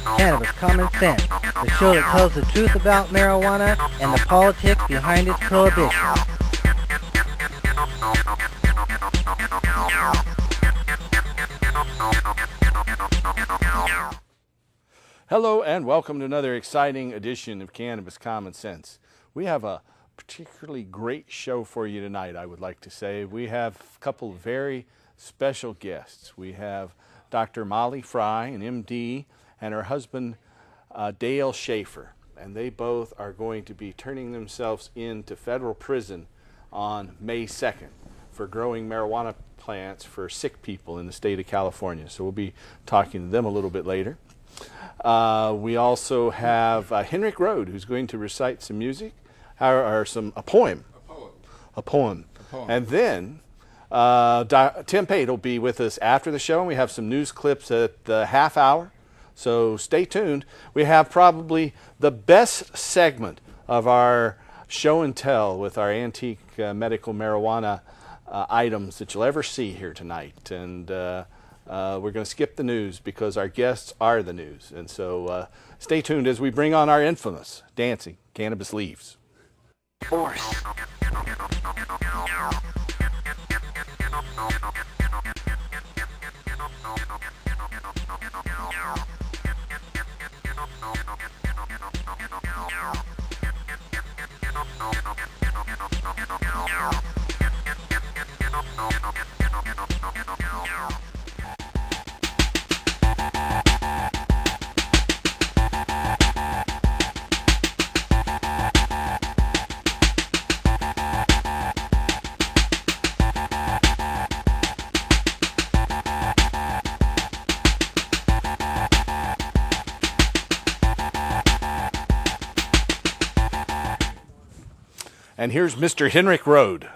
Cannabis Common Sense, the show that tells the truth about marijuana and the politics behind its prohibition. Hello and welcome to another exciting edition of Cannabis Common Sense. We have a particularly great show for you tonight, I would like to say. We have a couple of very special guests. We have Dr. Molly Fry, an MD, and her husband Dale Schaefer, and they both are going to be turning themselves into federal prison on May 2nd for growing marijuana plants for sick people in the state of California. So we'll be talking to them a little bit later. We also have Henrik Rode, who's going to recite some music, or a poem. A poem. And then Tim Pate will be with us after the show, and we have some news clips at the half hour. So stay tuned. We have probably the best segment of our show and tell with our antique medical marijuana items that you'll ever see here tonight. And we're going to skip the news because our guests are the news. And so stay tuned as we bring on our infamous dancing cannabis leaves. Force. And here's Mr. Henrik Rode.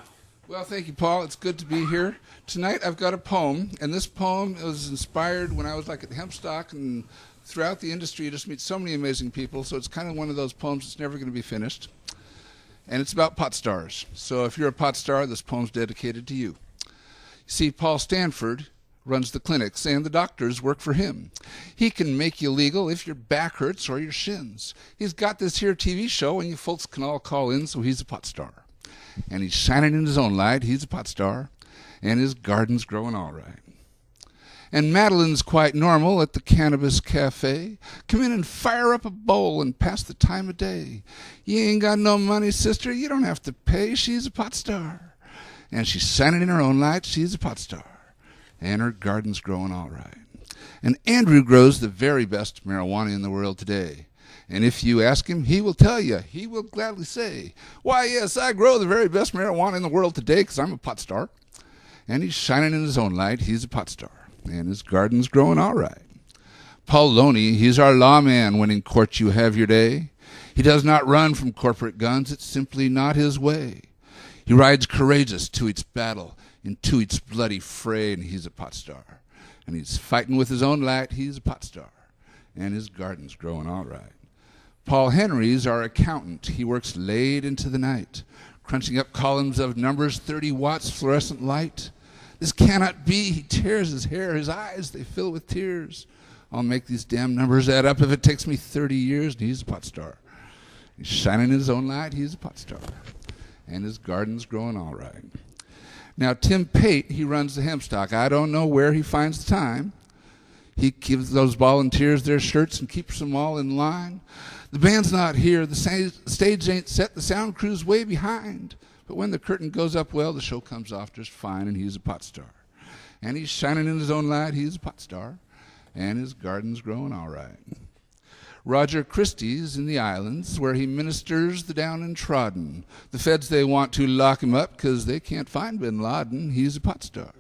Well, thank you, Paul. It's good to be here. Tonight I've got a poem, and this poem was inspired when I was at Hempstock, and throughout the industry you just meet so many amazing people, so it's kind of one of those poems that's never going to be finished. And it's about pot stars. So if you're a pot star, this poem's dedicated to you. You see, Paul Stanford runs the clinics, and the doctors work for him. He can make you legal if your back hurts or your shins. He's got this here TV show, and you folks can all call in, so he's a pot star. And he's shining in his own light, he's a pot star, and his garden's growing all right. And Madeline's quite normal at the Cannabis Cafe. Come in and fire up a bowl and pass the time of day. You ain't got no money, sister, you don't have to pay, she's a pot star. And she's shining in her own light, she's a pot star. And her garden's growing all right. And Andrew grows the very best marijuana in the world today. And if you ask him, he will tell you, he will gladly say, why, yes, I grow the very best marijuana in the world today because I'm a pot star. And he's shining in his own light, he's a pot star. And his garden's growing all right. Paul Loney, he's our lawman when in court you have your day. He does not run from corporate guns, it's simply not his way. He rides courageous to each battle, into each bloody fray, and he's a pot star. And he's fighting with his own light, he's a pot star. And his garden's growing all right. Paul Henry's our accountant. He works late into the night, crunching up columns of numbers, 30 watts fluorescent light. This cannot be. He tears his hair, his eyes, they fill with tears. I'll make these damn numbers add up if it takes me 30 years, and he's a pot star. He's shining in his own light, he's a pot star. And his garden's growing all right. Now, Tim Pate, he runs the Hempstock. I don't know where he finds the time. He gives those volunteers their shirts and keeps them all in line. The band's not here. The stage ain't set. The sound crew's way behind. But when the curtain goes up, well, the show comes off just fine, and he's a pot star. And he's shining in his own light. He's a pot star. And his garden's growing all right. Roger Christie's in the islands where he ministers the downtrodden. The feds, they want to lock him up because they can't find Bin Laden. He's a pot star.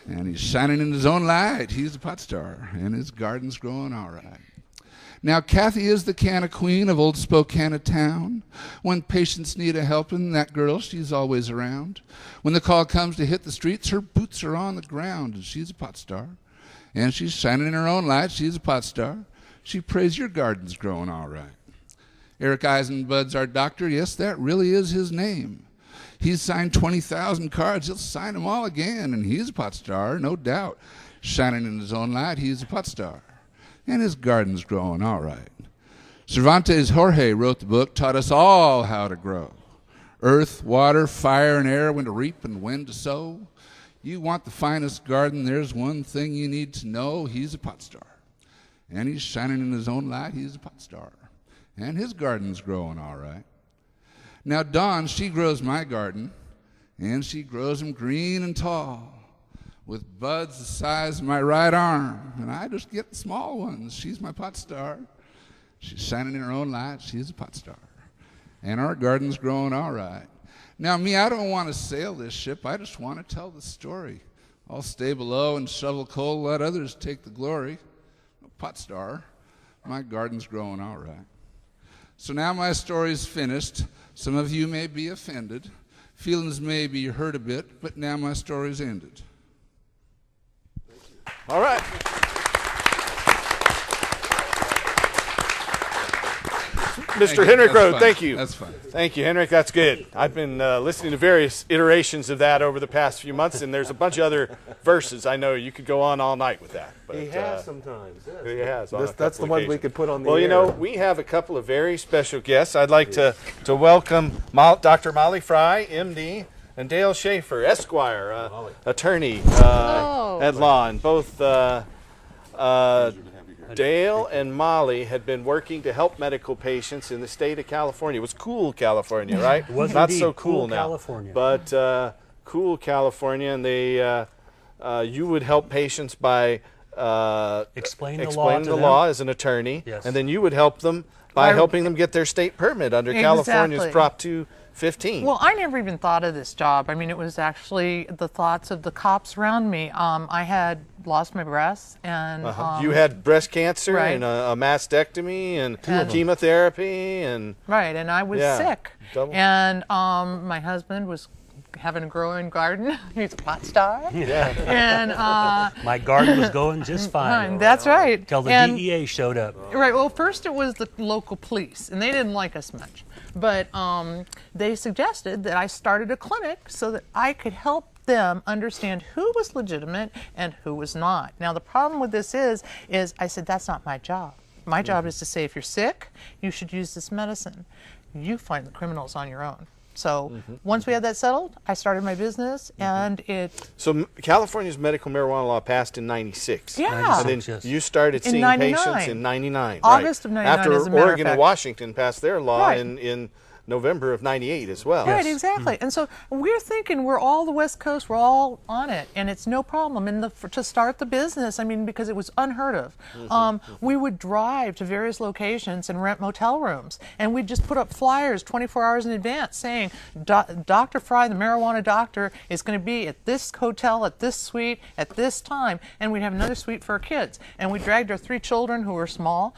And he's shining in his own light. He's a pot star. And his garden's growing all right. Now, Kathy is the canna queen of old Spokane town. When patients need a helping, that girl, she's always around. When the call comes to hit the streets, her boots are on the ground. And she's a pot star. And she's shining in her own light. She's a pot star. She prays your garden's growing all right. Eric Eisenbud's our doctor. Yes, that really is his name. He's signed 20,000 cards. He'll sign them all again, and he's a pot star, no doubt. Shining in his own light, he's a pot star. and his garden's growing all right. Cervantes Jorge wrote the book, taught us all how to grow. Earth, water, fire, and air, when to reap and when to sow. You want the finest garden, there's one thing you need to know. He's a pot star. And he's shining in his own light, he's a pot star. And his garden's growing all right. Now Dawn, she grows my garden, and she grows them green and tall, with buds the size of my right arm. And I just get the small ones. She's my pot star. She's shining in her own light, she's a pot star. And our garden's growing all right. Now me, I don't want to sail this ship, I just want to tell the story. I'll stay below and shovel coal, let others take the glory. Pot star, my garden's growing all right. So now my story's finished. Some of you may be offended. Feelings may be hurt a bit, but now my story's ended. All right. Mr. Henrik Road, thank you. That's fine. Thank you, Henrik. That's good. I've been listening to various iterations of that over the past few months, and there's a bunch of other verses. I know you could go on all night with that. But, he has sometimes. Yes. He has. That's the one we could put on the air. Well, you know, we have a couple of very special guests. I'd like to welcome Dr. Molly Fry, M.D., and Dale Schaefer, Esquire, attorney at law, and both Dale and Molly had been working to help medical patients in the state of California. It was cool California, right? It was not indeed. so cool now, California. but cool California, and they you would help patients by explain the law as an attorney, yes. And then you would help them by helping them get their state permit under California's Prop 215. Well, I never even thought of this job. I mean, it was actually the thoughts of the cops around me. I had lost my breasts, and you had breast cancer, right. and a mastectomy and chemotherapy, and right, and I was sick. And my husband was having a growing garden. He's a pot star. Yeah. And my garden was going just fine. That's right. Till the DEA showed up. Right. Well, first it was the local police, and they didn't like us much. But they suggested that I started a clinic so that I could help them understand who was legitimate and who was not. Now, the problem with this is I said, that's not my job. My job is to say, if you're sick, you should use this medicine. You find the criminals on your own. So once we had that settled, I started my business, and it... So California's medical marijuana law passed in '96. Yeah. And then you started seeing patients in '99. August of '99, after as a matter of Oregon and fact. Washington passed their law Right. in November of '98 as well. Right, exactly. And so we're thinking we're all the West Coast, we're all on it, and it's no problem. And to start the business, I mean, because it was unheard of, we would drive to various locations and rent motel rooms, and we'd just put up flyers 24 hours in advance saying, Dr. Fry, the marijuana doctor, is going to be at this hotel, at this suite, at this time, and we'd have another suite for our kids. And we dragged our 3 children, who were small,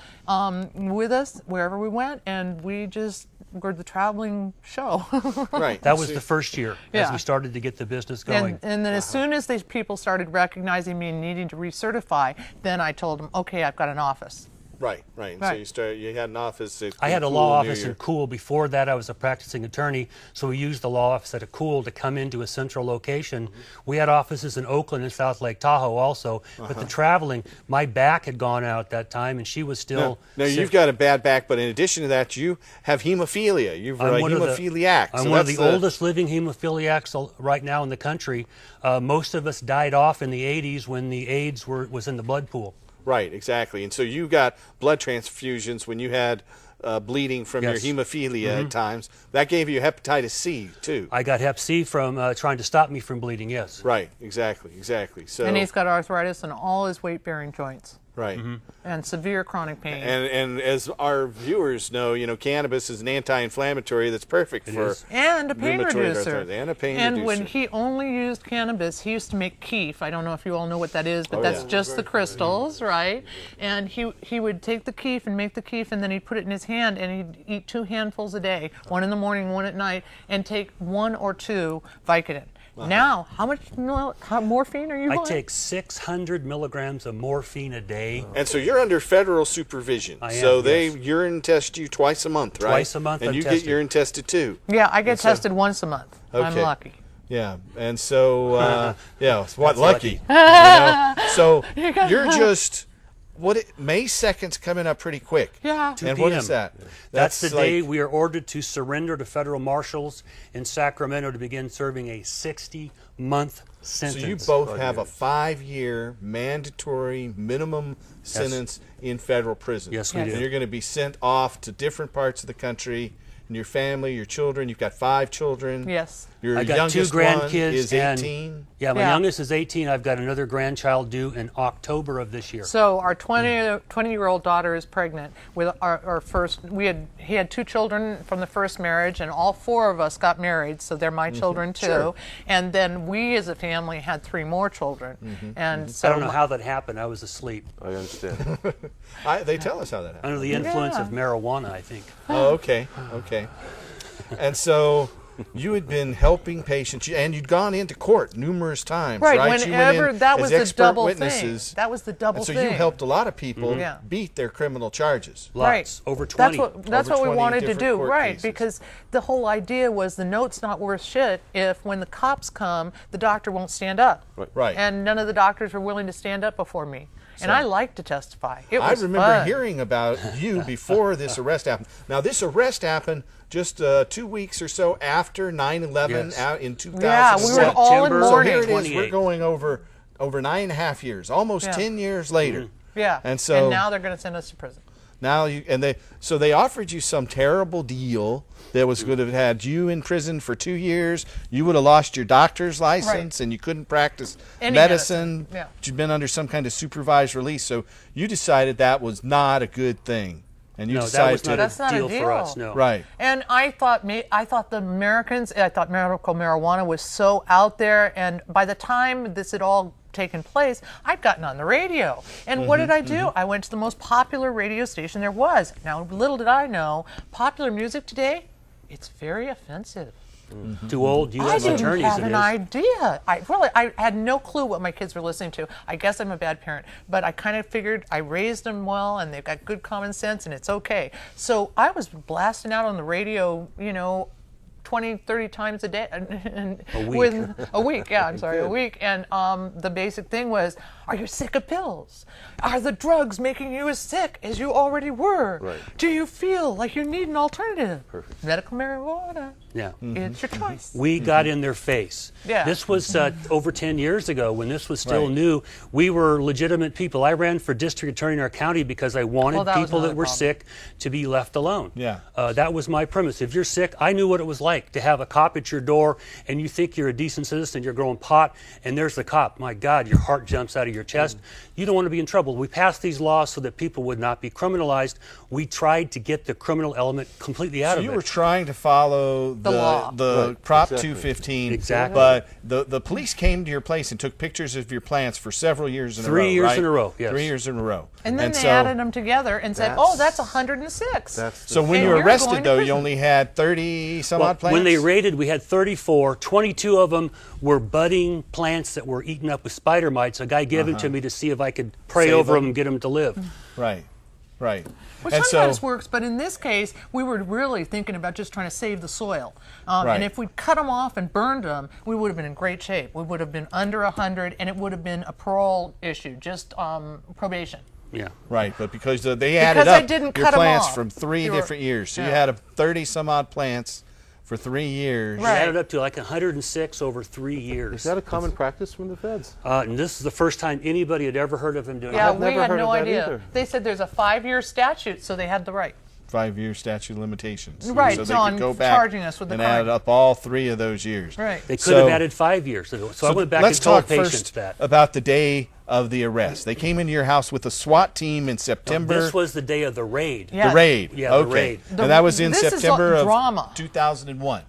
with us wherever we went, and we just were the traveling show. Right. That was the first year as Yeah. we started to get the business going. And then as soon as these people started recognizing me and needing to recertify, then I told them, okay, I've got an office. Right. And so you had an office at I had a Cool law near office in your- Cool. Before that, I was a practicing attorney, so we used the law office at a Cool to come into a central location. We had offices in Oakland and South Lake Tahoe also, but the traveling, my back had gone out that time, and she was still Now sick. you've got a bad back, but in addition to that, you have hemophilia. You're a hemophiliac. I'm so one of the that's oldest living hemophiliacs right now in the country. Most of us died off in the 80s when the AIDS was in the blood pool. Right, exactly. And so you got blood transfusions when you had bleeding from Yes. your hemophilia at times. That gave you hepatitis C, too. I got Hep C from trying to stop me from bleeding, yes. Right, exactly. So, And he's got arthritis in all his weight-bearing joints right. and severe chronic pain. And as our viewers know, cannabis is an anti-inflammatory that's perfect for And a pain rheumatoid reducer. arthritis. And a pain And reducer. when he only used cannabis, he used to make keef. I don't know if you all know what that is, but that's just the crystals, right? And he would take the keef and make the keef, and then he'd put it in his hand, and he'd eat 2 handfuls a day, one in the morning, one at night, and take 1 or 2 Vicodin. Now, how much morphine are you on? I take 600 milligrams of morphine a day. And so you're under federal supervision. I am, so they yes. urine test you twice a month, right? Twice a month And I'm you tested. get urine tested too. Yeah, I get And so- tested once a month. I'm Okay. lucky. Yeah, and so it's what That's lucky. lucky. So you're just May 2nd's coming up pretty quick. Yeah. 2 And p.m. what is that? That's the day like- we are ordered to surrender to federal marshals in Sacramento to begin serving a 60-month So sentence. you both have a 5-year mandatory minimum sentence in federal prison. Yes, we And do. you're going to be sent off to different parts of the country, and your family, your children. You've got 5 children. Yes. Your I got 2 youngest one grandkids is and 18. yeah, my Yeah. youngest is 18. I've got another grandchild due in October of this year. So our 20-year-old daughter is pregnant with our first. He had 2 children from the first marriage, and all 4 of us got married. So they're my children too. Sure. And then we, as a family, had 3 more children. And so I don't know how that happened. I was asleep I understand. They tell us how that happened. under the influence Yeah. of marijuana, I think. Oh, okay. And so you had been helping patients, and you'd gone into court numerous times, right? Right, You went in whenever that as was the expert double witnesses. thing. That was the double And so thing. you helped a lot of people Yeah. beat their criminal charges. Lots. Right. Over 20. That's Over what we 20 wanted to different do, court right? cases. Because the whole idea was the note's not worth shit if when the cops come, the doctor won't stand up. Right. And none of the doctors were willing to stand up before me. And I like to testify. It I was remember fun. hearing about you before this arrest happened. Now, this arrest happened just 2 weeks or so after 9/11 Yes. out in 2000. Yeah, we were all in September So mourning. here it is. 28. We're going over 9.5 years, almost Yeah. 10 years later. Yeah. And so now they're going to send us to prison. now they offered you some terrible deal that was going to have had you in prison for 2 years. You would have lost your doctor's license, and you couldn't practice Any medicine. medicine, yeah. You'd been under some kind of supervised release. So you decided that was not a good thing, and you No, that decided was to not That's not a a deal for us. deal. No. right. And I thought the Americans, I thought medical marijuana was so out there, and by the time this had all taken place, I'd gotten on the radio. And what did I do? I went to the most popular radio station there was. Now, little did I know, popular music today, it's very offensive. To old I U.S. didn't attorneys, have it an is. idea. I had no clue what my kids were listening to. I guess I'm a bad parent, but I kind of figured I raised them well, and they've got good common sense, and it's okay. So I was blasting out on the radio, 20, 30 times a day. A week. A week, yeah, I'm sorry, a week. And the basic thing was, are you sick of pills? Are the drugs making you as sick as you already were? Right. Do you feel like you need an alternative? Perfect. Medical marijuana. Yeah. It's your choice. We got in their face. Yeah. This was over 10 years ago when this was still Right. new. We were legitimate people. I ran for district attorney in our county because I wanted Well, that was people that another were problem. sick to be left alone. Yeah. That was my premise. If you're sick, I knew what it was like to have a cop at your door and you think you're a decent citizen, you're growing pot, and there's the cop. My God, your heart jumps out of your chest. You don't want to be in trouble. We passed these laws so that people would not be criminalized. We tried to get the criminal element completely out So of you it. were trying to follow The law. the Prop exactly. 215. Exactly. But the police came to your place and took pictures of your plants for several years in a row. 3 years right? in a row, yes. 3 years in a row. And then they so, added them together and said, That's- "Oh, that's 106." That's So when And you were you're arrested, going to though, you prison. only had 30 some Well, odd plants? when they raided, we had 34. 22 of them were budding plants that were eaten up with spider mites. A guy gave them to me to see if I could pray Save over them. them and get them to live. Right, right. Which And sometimes so, works, but in this case, we were really thinking about just trying to save the soil. Right. And if we'd cut them off and burned them, we would have been in great shape. We would have been under 100, and it would have been a parole issue, just probation. Yeah. right, but because they added Because I up didn't your cut 'em plants off. from 3 They were- different years. So you yeah. had 30 some odd plants for 3 years. We Right. added up to like 106 over 3 years. Is that a common practice from the feds? And this is the first time anybody had ever heard of him doing Yeah, it. I've we never had heard no of that idea. either. They said there's a 5-year statute, so they had the right. 5-year statute of limitations. Right, So so they on could go back charging us with the and crime. add up all 3 of those years. Right. They could So- have added 5 years. So I went back let's and told talk patients first that. about the day of the arrest. They came into your house with a SWAT team in September. This was the day of the raid. Yeah. the raid. Yeah, the okay. raid. And that was in This is September of drama. 2001.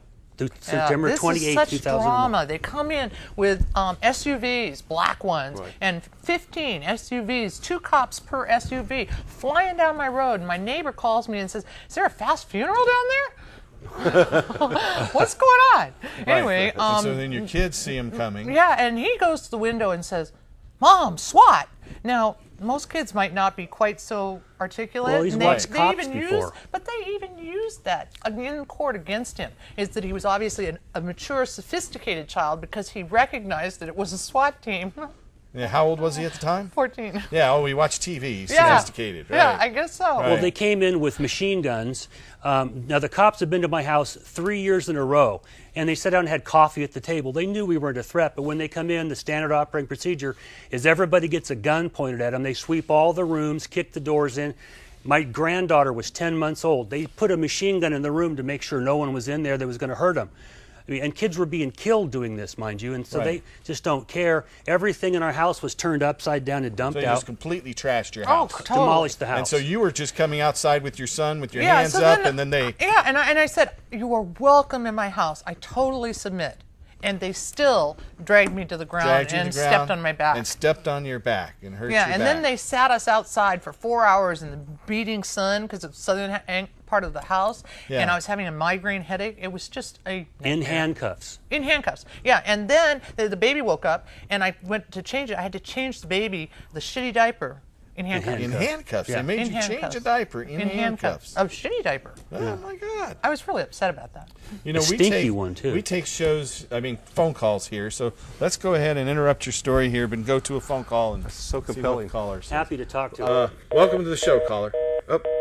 September this 28, is such 2001. drama. They come in with SUVs, black ones, and 15 SUVs, 2 cops per SUV, flying down my road. And my neighbor calls me and says, "Is there a fast funeral down there?" What's going on? Anyway, and so then your kids see him coming. yeah, and he goes to the window and says, "Mom, SWAT." Now, most kids might not be quite so articulate. Well, he's and watched cops even before. But they even used that in court against him, is that he was obviously a mature, sophisticated child because he recognized that it was a SWAT team. Yeah, how old was he at the time? 14. Yeah, oh, we watched TV. He's Yeah. sophisticated. Right. Yeah, I guess so. Right. Well, they came in with machine guns. Now, the cops have been to my house 3 years in a row, and they sat down and had coffee at the table. They knew we weren't a threat, but when they come in, the standard operating procedure is everybody gets a gun pointed at them. They sweep all the rooms, kick the doors in. My granddaughter was 10 months old. They put a machine gun in the room to make sure no one was in there that was going to hurt them. I mean, and kids were being killed doing this, mind you, and so they just don't care. Everything in our house was turned upside down and dumped So you out. just completely trashed your Oh, house. totally. Demolished the house. And so you were just coming outside with your son with your Yeah, hands so up, then- and then they... Yeah, and I said, you are welcome in my house. I totally submit. And they still dragged me to the ground dragged you to and the ground stepped on my back. and stepped on your back and hurt Yeah, your and back. then they sat us outside for 4 hours in the beating sun because it's southern part of the house, Yeah. and I was having a migraine headache. It was just a in handcuffs. in handcuffs. Yeah, and then the baby woke up, and I went to change it. I had to change the baby the shitty diaper in handcuffs. in handcuffs. Yeah. They made In you change handcuffs. a diaper in handcuffs. A shitty diaper. Oh my God! I was really upset about that. You know, A we stinky take one, too. we take phone calls here. So let's go ahead and interrupt your story here, but go to a phone call and so see what compelling. the caller says. Happy to talk to her. Welcome to the show, caller.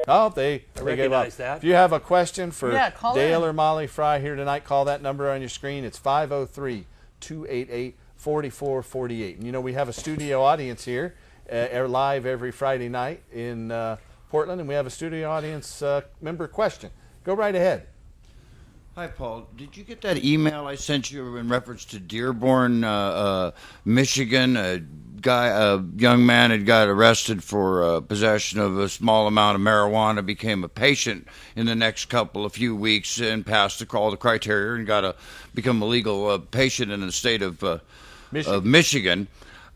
Oh, they gave up. recognize that. If you have a question for Yeah, call Dale in. or Molly Fry here tonight, call that number on your screen. It's 503-288-4448. And you know, we have a studio audience here, live every Friday night in Portland, and we have a studio audience member question. Go right ahead. Hi, Paul. Did you get that email I sent you in reference to Dearborn, Michigan? A young man had got arrested for possession of a small amount of marijuana, became a patient in the next few weeks, and passed all the criteria and got to become a legal patient in the state of Michigan.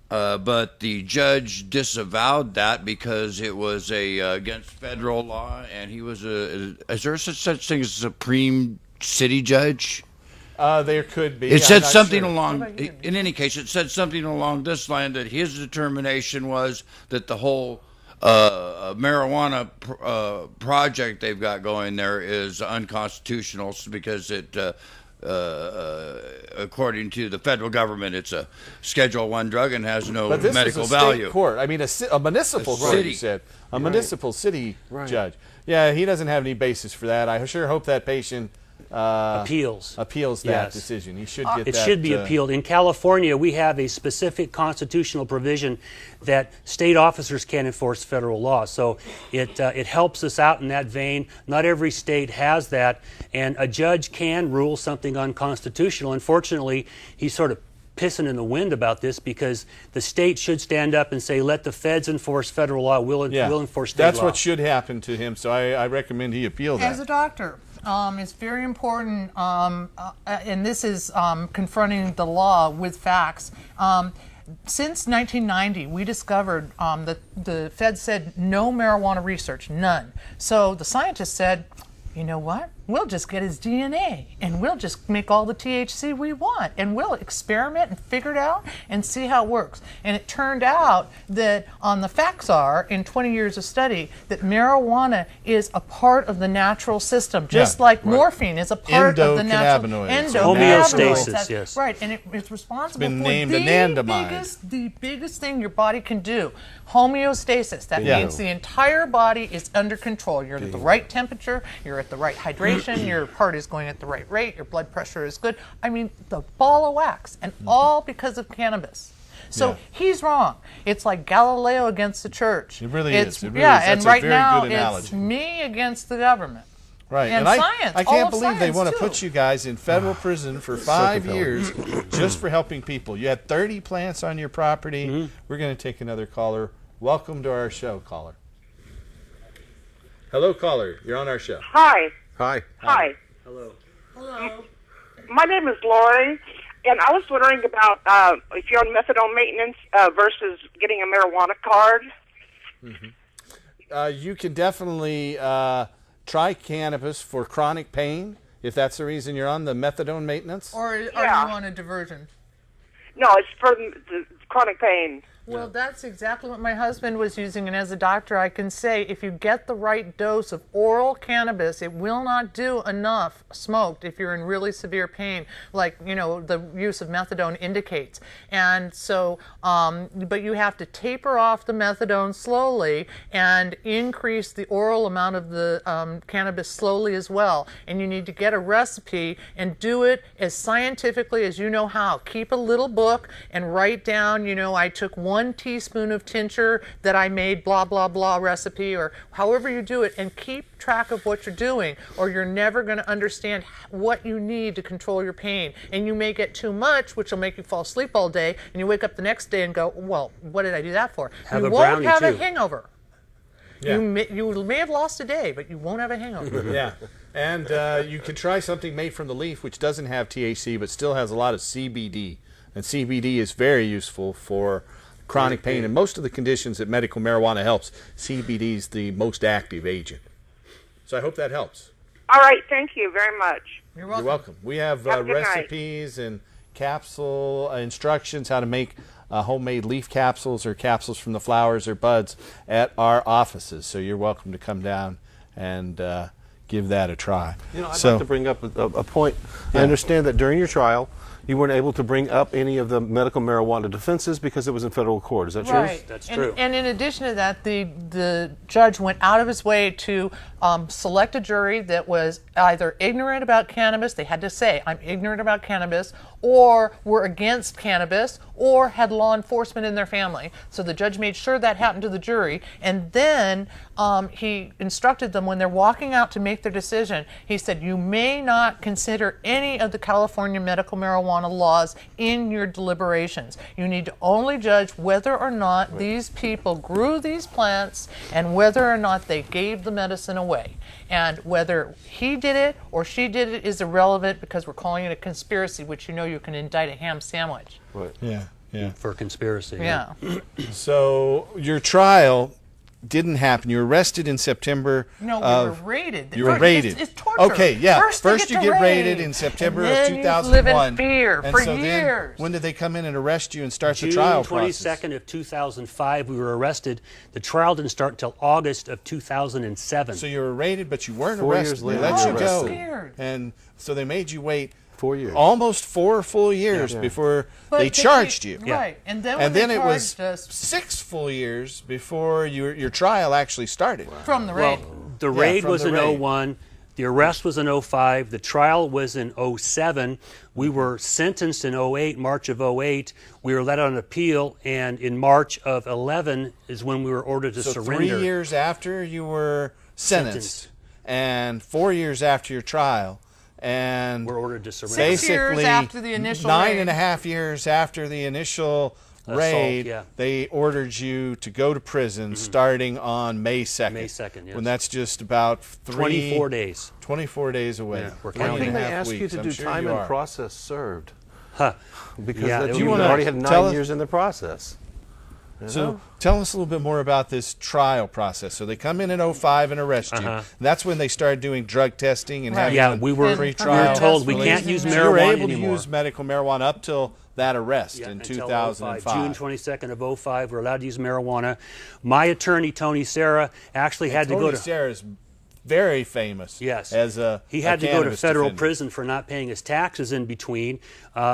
But the judge disavowed that because it was against federal law, and he was is there such thing as a Supreme City judge? There could be. It I'm said not something sure. along, in any case, it said something along this line that his determination was that the whole marijuana project they've got going there is unconstitutional because it, according to the federal government, it's a Schedule I drug and has no But this medical is a value. state court. I mean, a municipal court, city. you said. A municipal city judge. Yeah, he doesn't have any basis for that. I sure hope that patient Appeals. appeals that Yes. decision. He should get It that. should be appealed. In California, we have a specific constitutional provision that state officers can't enforce federal law. So it helps us out in that vein. Not every state has that, and a judge can rule something unconstitutional. Unfortunately, he's sort of pissing in the wind about this because the state should stand up and say, let the feds enforce federal law, we'll enforce state That's law. what should happen to him, so I recommend he appeal that. As a doctor, it's very important, and this is confronting the law with facts. Since 1990, we discovered that the Fed said no marijuana research, none. So the scientists said, you know what? We'll just get his DNA and we'll just make all the THC we want and we'll experiment and figure it out and see how it works. And it turned out that the facts are, in 20 years of study, that marijuana is a part of the natural system, just like morphine is a part of the natural Endocannabinoids. Homeostasis, That's yes. right, and it's responsible been for named anandamide. the biggest thing your body can do. Homeostasis. That Yeah. means the entire body is under control. You're at the right temperature, you're at the right hydration, your heart is going at the right rate, your blood pressure is good. I mean, the ball of wax, and all because of cannabis. So Yeah. he's wrong. It's like Galileo against the church. It really is. It really yeah, is. and That's a right very now good it's analogy. me against the government. Right, And I science, can't all of believe they science, want to too. put you guys in federal prison for 5 years just for helping people. You had 30 plants on your property. We're going to take another caller. Welcome to our show, caller. Hello, caller. You're on our show. Hi. Hi. Hi. Hello. My name is Lori, and I was wondering about if you're on methadone maintenance versus getting a marijuana card. You can definitely try cannabis for chronic pain, if that's the reason you're on the methadone maintenance. Or are Yeah. you on a diversion? No, it's for the chronic pain. Well, that's exactly what my husband was using, and as a doctor, I can say if you get the right dose of oral cannabis, it will not do enough smoked if you're in really severe pain, like the use of methadone indicates. And so, but you have to taper off the methadone slowly and increase the oral amount of the cannabis slowly as well. And you need to get a recipe and do it as scientifically as you know how. Keep a little book and write down, I took 1 teaspoon of tincture that I made blah, blah, blah recipe, or however you do it, and keep track of what you're doing, or you're never going to understand what you need to control your pain. And you may get too much, which will make you fall asleep all day, and you wake up the next day and go, well, what did I do that for? You won't have a hangover. Yeah. You may have lost a day, but you won't have a hangover. Yeah. And you can try something made from the leaf, which doesn't have THC, but still has a lot of CBD. And CBD is very useful for chronic pain. And most of the conditions that medical marijuana helps, CBD is the most active agent. So I hope that helps. All right. Thank you very much. You're welcome. You're welcome. We have recipes and capsule instructions how to make homemade leaf capsules or capsules from the flowers or buds at our offices. So you're welcome to come down and give that a try. I'd like to bring up a point. Yeah. I understand that during your trial, you weren't able to bring up any of the medical marijuana defenses because it was in federal court. Is that true? Right. That's true. And in addition to that, the judge went out of his way to select a jury that was either ignorant about cannabis, they had to say, I'm ignorant about cannabis, or were against cannabis, or had law enforcement in their family. So the judge made sure that happened to the jury, and then he instructed them when they're walking out to make their decision, he said, you may not consider any of the California medical marijuana laws in your deliberations. You need to only judge whether or not these people grew these plants and whether or not they gave the medicine away. And whether he did it or she did it is irrelevant because we're calling it a conspiracy, which you can indict a ham sandwich. Right. Yeah. For conspiracy. Yeah. So your trial didn't happen. You were arrested in September. No, we were raided. You were raided. It's torture. Okay, yeah. First you get raided in September of 2001. You live in fear and for so years. Then, when did they come in and arrest you and start the trial process? June 22nd of 2005, we were arrested. The trial didn't start until August of 2007. So you were raided, but you weren't 4 arrested. years later, They let you you were go. arrested. And so they made you wait 4 years. almost 4 full years before they charged you. Right. And then when And they then it was charged us 6 full years before your trial actually started. from the raid. The raid from was the in raid. 01. The arrest was in 05. The trial was in 07. We were sentenced in 08, March of 08. We were let on appeal, and in March of 11 is when we were ordered to So surrender. 3 years after you were sentenced, and 4 years after your trial, and We're ordered to surrender. 6 years basically after the initial nine raid. and a half years after the initial raid, yeah. they ordered you to go to prison starting on May 2nd. May 2nd, yes. When that's just about 24 days. 24 days away. Yeah, we're Three counting. Why and didn't a they half ask you weeks. to I'm do sure time you and are. process served? Huh. Because Yeah, that you you wanna already had tell 9 us- years in the process. So tell us a little bit more about this trial process. So they come in 05 and arrest you. That's when they started doing drug testing and having Yeah, we were pre-trial. told we release. can't use So you were marijuana able to anymore. use medical marijuana up till that arrest in until 2005. June 22nd of 05, we're allowed to use marijuana. My attorney, Tony Serra, actually had to go Tony to... Serra's very famous. Yes. As a He had to go to cannabis federal defender. prison for not paying his taxes in between.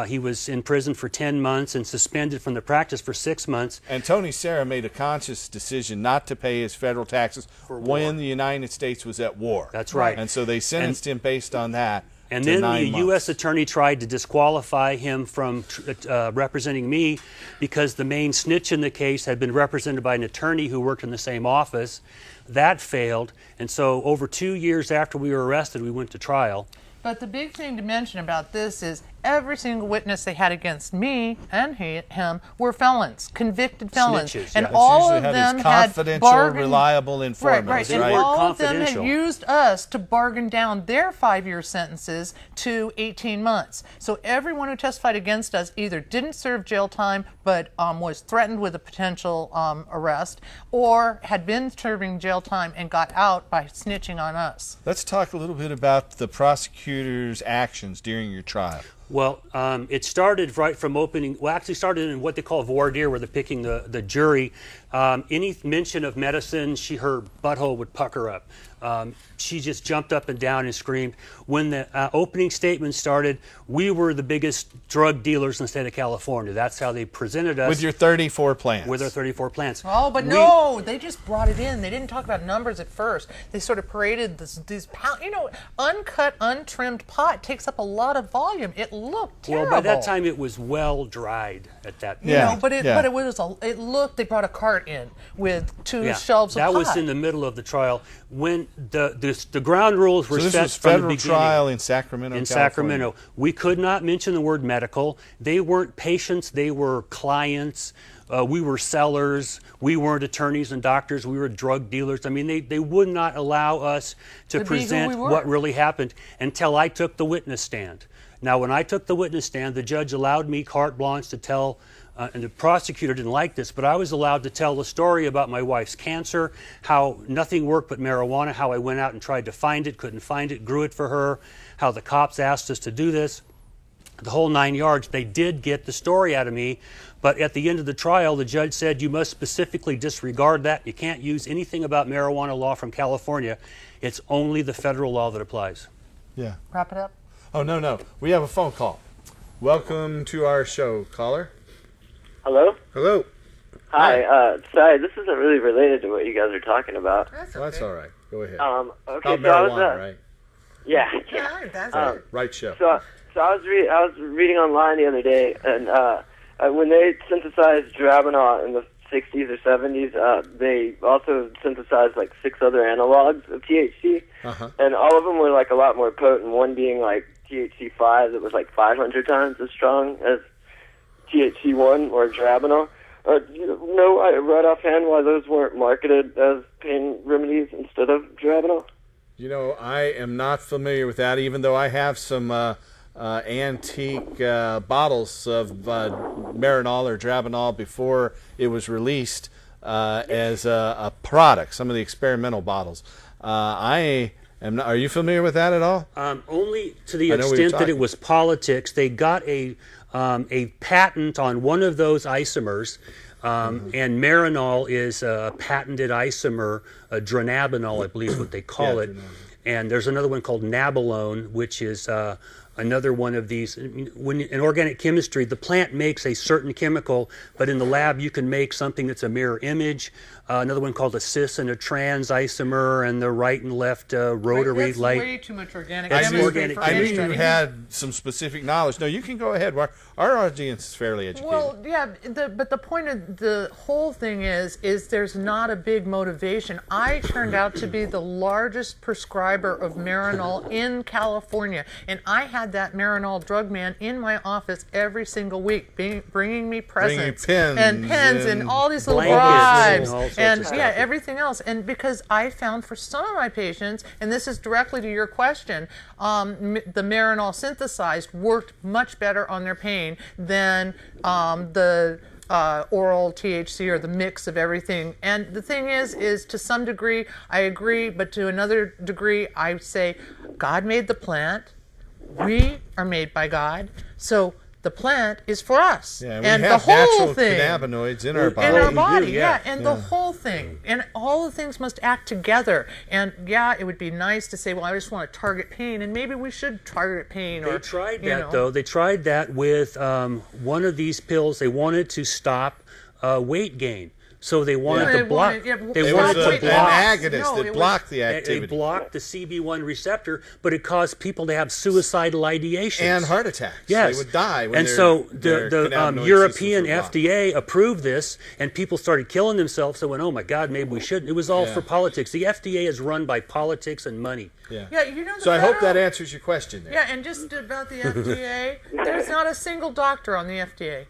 He was in prison for 10 months and suspended from the practice for 6 months. And Tony Serra made a conscious decision not to pay his federal taxes when the United States was at war. That's right. And so they sentenced him based on that. And to then 9 the months. U.S. attorney tried to disqualify him from representing me because the main snitch in the case had been represented by an attorney who worked in the same office. That failed, and so over 2 years after we were arrested, we went to trial. But the big thing to mention about this is every single witness they had against me and him were felons, convicted felons. Snitches, and yeah. all usually of had them his had confidential, bargained, reliable informants, right. right? And Word all of them had confidential. used us to bargain down their 5-year sentences to 18 months. So everyone who testified against us either didn't serve jail time but was threatened with a potential arrest, or had been serving jail time and got out by snitching on us. Let's talk a little bit about the prosecutor's actions during your trial. Well, it started right from opening. Well, actually started in what they call voir dire, where they're picking the jury. Any mention of medicine, her butthole would pucker up. She just jumped up and down and screamed. When the opening statement started, we were the biggest drug dealers in the state of California. That's how they presented us. With your 34 plants. With our 34 plants. Oh, but no, they just brought it in. They didn't talk about numbers at first. They sort of paraded these pounds. You know, uncut, untrimmed pot takes up a lot of volume. It looked terrible. Well, by that time it was well dried at that point. You know, but it looked. They brought a cart in with two shelves of pot. That was in the middle of the trial when the ground rules were set. This was federal trial in Sacramento, in California. Sacramento. We could not mention the word medical. They weren't patients. They were clients. We were sellers. We weren't attorneys and doctors. We were drug dealers. I mean, they would not allow us to present what really happened until I took the witness stand. Now, when I took the witness stand, the judge allowed me carte blanche to tell, and the prosecutor didn't like this, but I was allowed to tell the story about my wife's cancer, how nothing worked but marijuana, how I went out and tried to find it, couldn't find it, grew it for her, how the cops asked us to do this. The whole 9 yards. They did get the story out of me, but at the end of the trial, the judge said, you must specifically disregard that. You can't use anything about marijuana law from California. It's only the federal law that applies. Yeah. Wrap it up. Oh, no. We have a phone call. Welcome to our show, caller. Hello? Hello. Hi. Sorry, this isn't really related to what you guys are talking about. That's okay. Well, that's all right. Go ahead. Okay, About so marijuana, right? Yeah. That's Right show. So I was reading online the other day, and when they synthesized Dronabinol in the 60s or 70s, they also synthesized like 6 other analogs of THC, and all of them were like a lot more potent. One being like THC5 that was like 500 times as strong as THC1 or Dronabinol. Do you know right offhand why those weren't marketed as pain remedies instead of Dronabinol? You know, I am not familiar with that, even though I have some antique bottles of Marinol or Dronabinol before it was released as a product, some of the experimental bottles. I am not, are you familiar with that at all? Only to the extent that it was politics. They got a patent on one of those isomers, and Marinol is a patented isomer, Dronabinol, I believe is what they call it. And there's another one called Nabalone, which is another one of these. When in organic chemistry, the plant makes a certain chemical, but in the lab you can make something that's a mirror image. Another one called a cis and a trans isomer, and the right and left rotary that's light. way too much organic That's chemistry organic for I knew me. you had some specific knowledge. No, you can go ahead. Our audience is fairly educated. Well, yeah, but the point of the whole thing is there's not a big motivation. I turned out to be the largest prescriber of Marinol in California, and I had that Marinol drug man in my office every single week, bringing me presents and all these little bribes and everything else. And because I found for some of my patients, and this is directly to your question, the Marinol synthesized worked much better on their pain than the oral THC or the mix of everything. And the thing is to some degree I agree, but to another degree I say God made the plant. We are made by God, so the plant is for us. Yeah, and we have the whole natural thing cannabinoids in our body. In our body, and the whole thing, and all the things must act together. And it would be nice to say, well, I just want to target pain, and maybe we should target pain. They tried that though. They tried that with one of these pills. They wanted to stop weight gain. So they wanted to block. They wanted to block an agonist that blocked the activity. They blocked the CB1 receptor, but it caused people to have suicidal ideations and heart attacks. Yes, they would die. When so the European FDA approved this, and people started killing themselves. So went, oh my God, maybe we shouldn't. It was all for politics. The FDA is run by politics and money. So I hope that answers your question there. Yeah, and just about the FDA, there's not a single doctor on the FDA.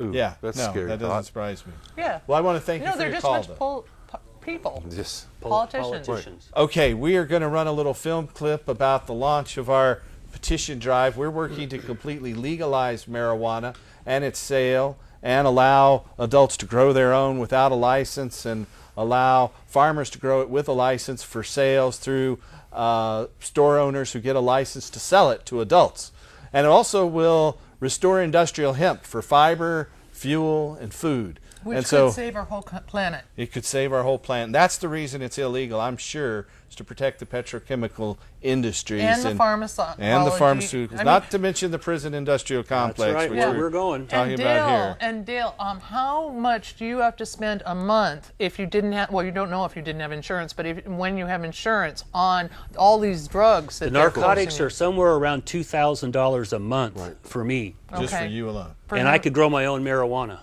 Ooh, that's scary. That doesn't surprise me. Yeah. Well, I want to thank you for your call. No, they're just people. Yes. Politicians. Okay, we are going to run a little film clip about the launch of our petition drive. We're working to completely legalize marijuana and its sale and allow adults to grow their own without a license and allow farmers to grow it with a license for sales through store owners who get a license to sell it to adults. And it also will restore industrial hemp for fiber, fuel, and food. Which could save our whole planet. It could save our whole planet. That's the reason it's illegal, I'm sure, is to protect the petrochemical industries. And the pharmaceuticals. And the pharmaceuticals. Not to mention the prison industrial complex. That's right. Which We're going. Talking about here. And Dale, how much do you have to spend a month if you didn't have, well, you don't know if you didn't have insurance, but when you have insurance on all these drugs that the narcotics are somewhere around $2,000 a month for me. Just for you alone. And I could grow my own marijuana.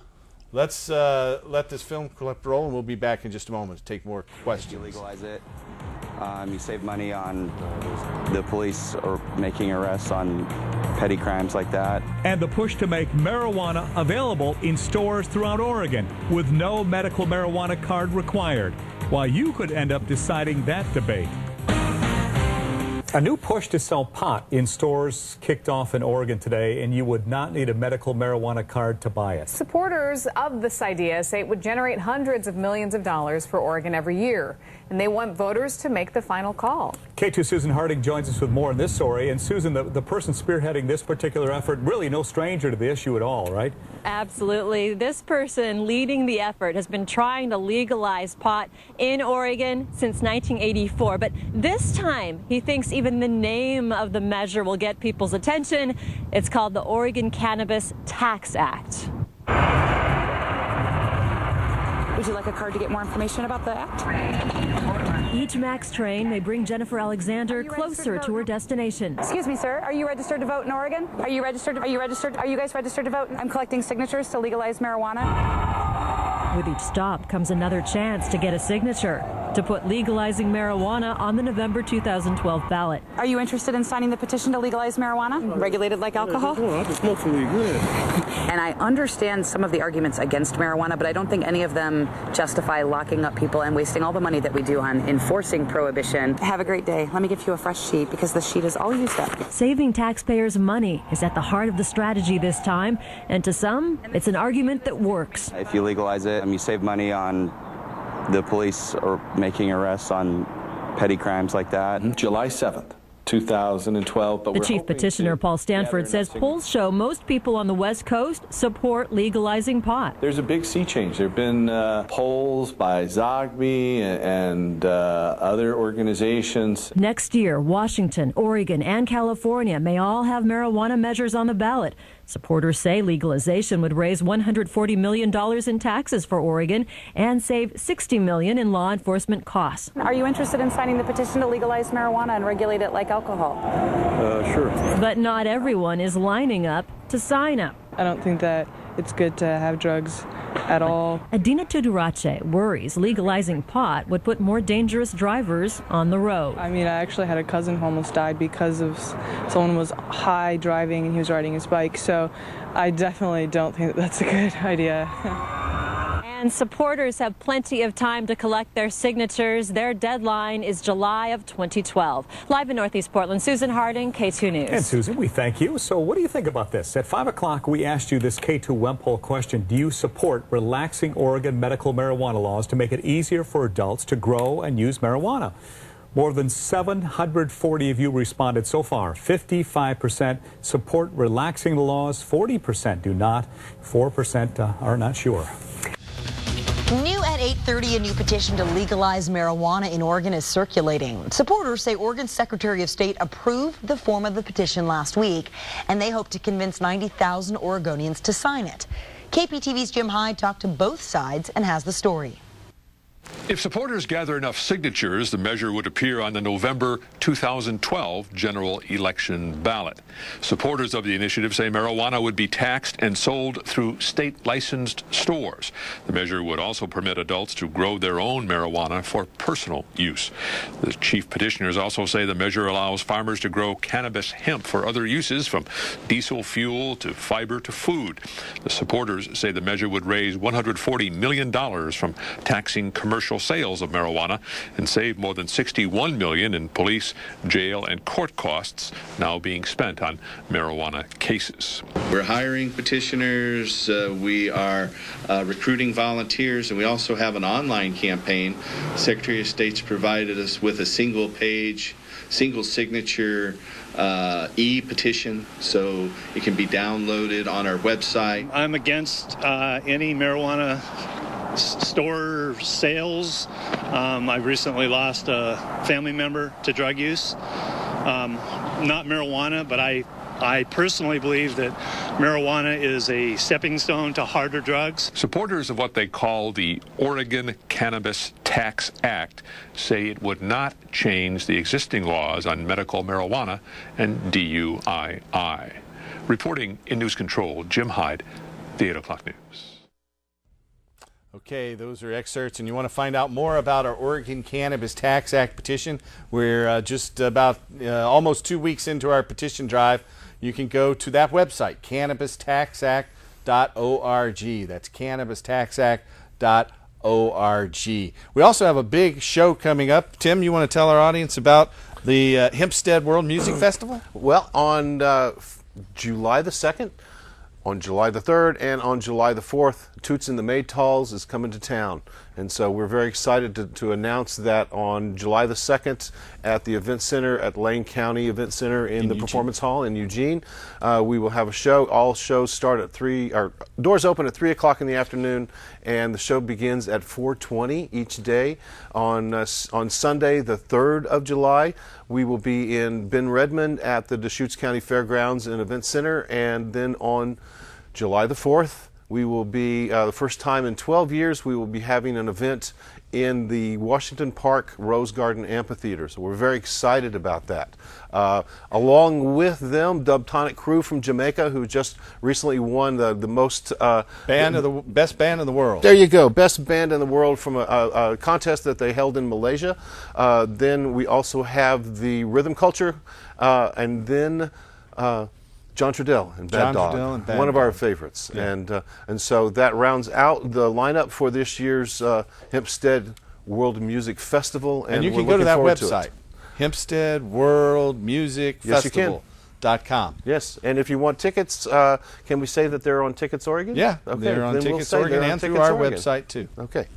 Let's let this film clip roll, and we'll be back in just a moment to take more questions. You legalize it. You save money on the police or making arrests on petty crimes like that. And the push to make marijuana available in stores throughout Oregon with no medical marijuana card required. While you could end up deciding that debate. A new push to sell pot in stores kicked off in Oregon today, and you would not need a medical marijuana card to buy it. Supporters of this idea say it would generate hundreds of millions of dollars for Oregon every year, and they want voters to make the final call. K2 Susan Harding joins us with more on this story. And Susan, the person spearheading this particular effort, really no stranger to the issue at all, right? Absolutely. This person leading the effort has been trying to legalize pot in Oregon since 1984. But this time, he thinks even the name of the measure will get people's attention. It's called the Oregon Cannabis Tax Act. Would you like a card to get more information about the act? Each MAX train may bring Jennifer Alexander closer to her destination. Excuse me, sir. Are you registered to vote in Oregon? Are you registered? Are you registered? Are you guys registered to vote? I'm collecting signatures to legalize marijuana. With each stop comes another chance to get a signature to put legalizing marijuana on the November 2012 ballot. Are you interested in signing the petition to legalize marijuana, regulated like alcohol? And I understand some of the arguments against marijuana, but I don't think any of them justify locking up people and wasting all the money that we do on enforcing prohibition. Have a great day. Let me give you a fresh sheet because the sheet is all used up. Saving taxpayers money is at the heart of the strategy this time, and to some, it's an argument that works. If you legalize it, you save money on the police or making arrests on petty crimes like that. July 7th. 2012. But the chief petitioner, Paul Stanford, says polls show most people on the West Coast support legalizing pot. There's a big sea change. There have been polls by Zogby and other organizations. Next year, Washington, Oregon, and California may all have marijuana measures on the ballot. Supporters say legalization would raise $140 million in taxes for Oregon and save $60 million in law enforcement costs. Are you interested in signing the petition to legalize marijuana and regulate it like alcohol? Sure. But not everyone is lining up to sign up. I don't think that it's good to have drugs at all. Adina Tudurache worries legalizing pot would put more dangerous drivers on the road. I mean, I actually had a cousin who almost died because of someone was high driving and he was riding his bike. So I definitely don't think that that's a good idea. And supporters have plenty of time to collect their signatures. Their deadline is July of 2012. Live in Northeast Portland, Susan Harding, K2 News. And Susan, we thank you. So what do you think about this? At 5 o'clock, we asked you this K2 web poll question. Do you support relaxing Oregon medical marijuana laws to make it easier for adults to grow and use marijuana? More than 740 of you responded so far. 55% support relaxing the laws, 40% do not, 4% are not sure. New at 8:30, a new petition to legalize marijuana in Oregon is circulating. Supporters say Oregon's Secretary of State approved the form of the petition last week, and they hope to convince 90,000 Oregonians to sign it. KPTV's Jim Hyde talked to both sides and has the story. If supporters gather enough signatures, the measure would appear on the November 2012 general election ballot. Supporters of the initiative say marijuana would be taxed and sold through state-licensed stores. The measure would also permit adults to grow their own marijuana for personal use. The chief petitioners also say the measure allows farmers to grow cannabis hemp for other uses, from diesel fuel to fiber to food. The supporters say the measure would raise $140 million from taxing commercial commercial sales of marijuana and saved more than $61 million in police, jail, and court costs now being spent on marijuana cases. We're hiring petitioners, we are recruiting volunteers, and we also have an online campaign. The Secretary of State's provided us with a single-page, single-signature e-petition, so it can be downloaded on our website. I'm against any marijuana store sales. I've recently lost a family member to drug use. Not marijuana, but I personally believe that marijuana is a stepping stone to harder drugs. Supporters of what they call the Oregon Cannabis Tax Act say it would not change the existing laws on medical marijuana and DUII. Reporting in News Control, Jim Hyde, the 8 o'clock news. Okay, those are excerpts, and you want to find out more about our Oregon Cannabis Tax Act petition. We're just about almost 2 weeks into our petition drive. You can go to that website, cannabistaxact.org. That's cannabistaxact.org. We also have a big show coming up. Tim, you want to tell our audience about the Hempstead World Music Festival? Well, on July the 2nd, on July the 3rd, and on July the 4th, Toots and the Maytals is coming to town. And so we're very excited to announce that on July the 2nd at the Event Center at Lane County Event Center in the Performance Hall in Eugene. We will have a show. All shows start at doors open at 3 o'clock in the afternoon, and the show begins at 4:20 each day. On Sunday, the 3rd of July, we will be in Ben Redmond at the Deschutes County Fairgrounds and Event Center, and then on July the 4th, we will be, the first time in 12 years, we will be having an event in the Washington Park Rose Garden Amphitheater. So we're very excited about that. Along with them, Dubtonic Crew from Jamaica, who just recently won the most... best band in the world. There you go, best band in the world from a contest that they held in Malaysia. Then we also have the Rhythm Culture, and then... John Trudell and Bad Dog, one of our favorites. Yeah. And so that rounds out the lineup for this year's Hempstead World Music Festival. And you can go to that website, HempsteadWorldMusicFestival.com. Yes, and if you want tickets, can we say that they're on Tickets Oregon? Yeah, okay. They're on Tickets Oregon and through our website too. Okay.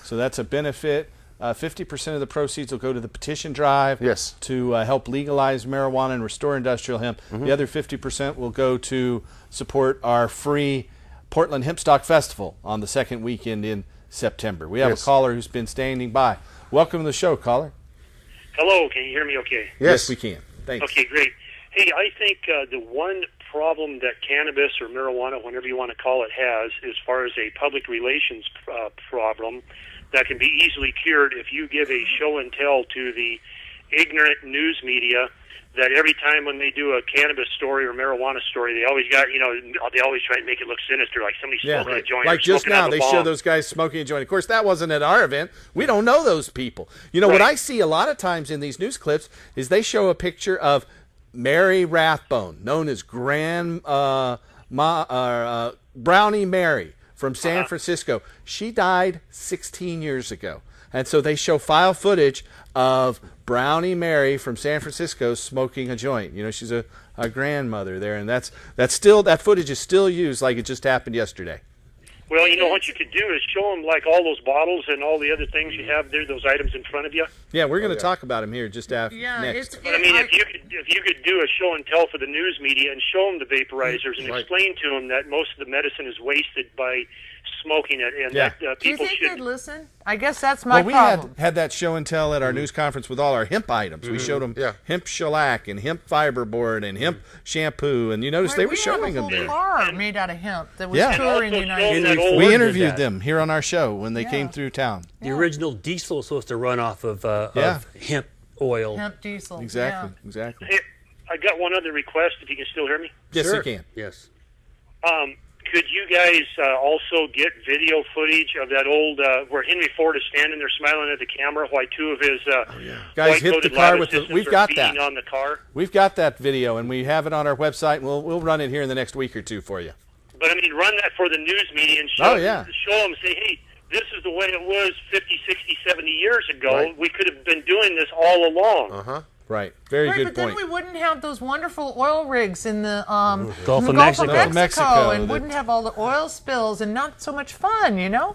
So that's a benefit. 50% of the proceeds will go to the petition drive to help legalize marijuana and restore industrial hemp. The other 50% will go to support our free Portland Hempstock Festival on the second weekend in September. We have a caller who's been standing by. Welcome to the show, caller. Hello, can you hear me okay? Yes, we can. Thanks. Okay, great. Hey, I think the one problem that cannabis or marijuana, whatever you want to call it, has as far as a public relations problem that can be easily cured if you give a show and tell to the ignorant news media that every time when they do a cannabis story or marijuana story, they always got, they always try to make it look sinister, like somebody smoking a joint. Like just now, they show those guys smoking a joint. Of course, that wasn't at our event. We don't know those people. What I see a lot of times in these news clips is they show a picture of Mary Rathbone, known as Brownie Mary, from San Francisco. She died 16 years ago. And so they show file footage of Brownie Mary from San Francisco smoking a joint. She's a grandmother there, and that footage is still used like it just happened yesterday. Well, what you could do is show them like all those bottles and all the other things you have there, those items in front of you. Yeah, we're going to talk about them here just after next. But if you could do a show and tell for the news media and show them the vaporizers and explain to them that most of the medicine is wasted by smoking it, and that people should listen. I guess that's my problem. We had that show and tell at our news conference with all our hemp items. We showed them hemp shellac and hemp fiberboard and hemp shampoo, and you notice they were showing them there. We had a whole car made out of hemp that was touring the United States. We interviewed them here on our show when they came through town. The original diesel was supposed to run off of hemp oil. Hemp diesel. Exactly. Hey, I got one other request, if you can still hear me. Yes, you can. Yes. Could you guys also get video footage of that old where Henry Ford is standing there smiling at the camera while two of his guys hit the car with the? We've got that on the car. We've got that video, and we have it on our website. And we'll run it here in the next week or two for you. But run that for the news media and show them. Say, hey, this is the way it was 50, 60, 70 years ago. Right. We could have been doing this all along. Right. Very right, good but point. then we wouldn't have those wonderful oil rigs in the Gulf in of the Gulf Mexico. of Mexico, and that- wouldn't have all the oil spills and not so much fun, you know?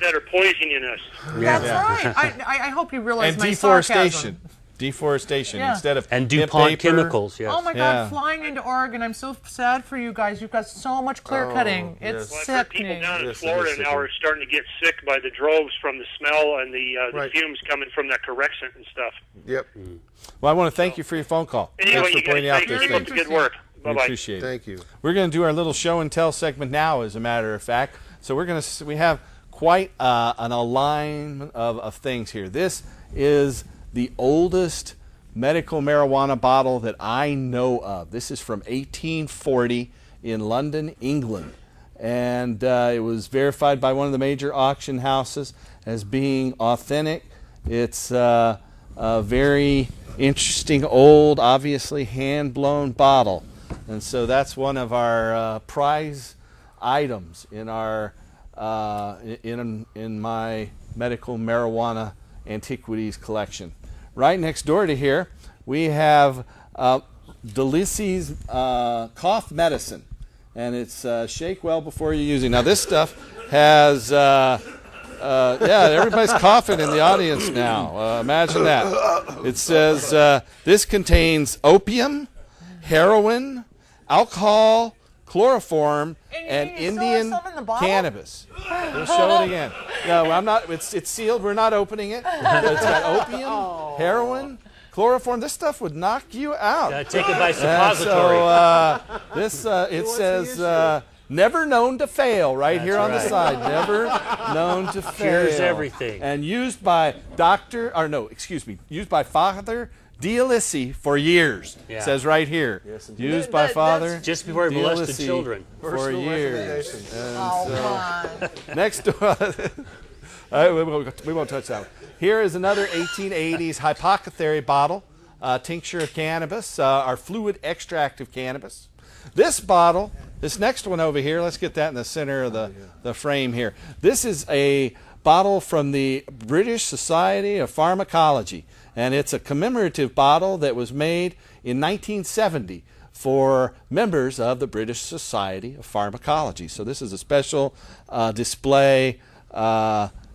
That are poisoning us. That's right. I hope you realize And my deforestation. sarcasm. Deforestation Yeah. instead of And hemp DuPont paper. chemicals, yes. Oh my Yeah. God, flying into Oregon, I'm so sad for you guys. You've got so much clear cutting. It's Well, I've heard people sickening. down in Yes, it Florida is now are starting to get sick by the droves from the smell and the Right. fumes coming from that correxant and stuff. Yep. Well, I want to thank you for your phone call. Anyway, Thanks you for pointing guys, out thank those you. things. Good work. We Bye-bye. appreciate it. Thank you. We're going to do our little show and tell segment now, as a matter of fact. So we have quite an alignment of things here. This is the oldest medical marijuana bottle that I know of. This is from 1840 in London, England. And it was verified by one of the major auction houses as being authentic. It's a very interesting, old, obviously hand-blown bottle. And so that's one of our prize items in our in my medical marijuana antiquities collection. Right next door to here, we have Delici's cough medicine, and it's shake well before you use it. Now this stuff has, yeah, everybody's coughing in the audience now. Imagine that. It says this contains opium, heroin, alcohol, chloroform, and Indian cannabis. We'll show it again. No, I'm not. It's sealed. We're not opening it. But it's got opium, heroin, chloroform. This stuff would knock you out. Take it by suppository. So it says never known to fail right here on the side. Never known to fail. Cures everything. And used by used by Father Dialisi for years. Yeah. It says right here. Yes, used by Father just before he molested Dialisi children. for Personal years. recommendations. Next door. We won't touch that one. Here is another 1880s hypothecary bottle, tincture of cannabis, our fluid extract of cannabis. This bottle, this next one over here, let's get that in the center of the frame here. This is a bottle from the British Society of Pharmacology, and it's a commemorative bottle that was made in 1970 for members of the British Society of Pharmacology. So this is a special display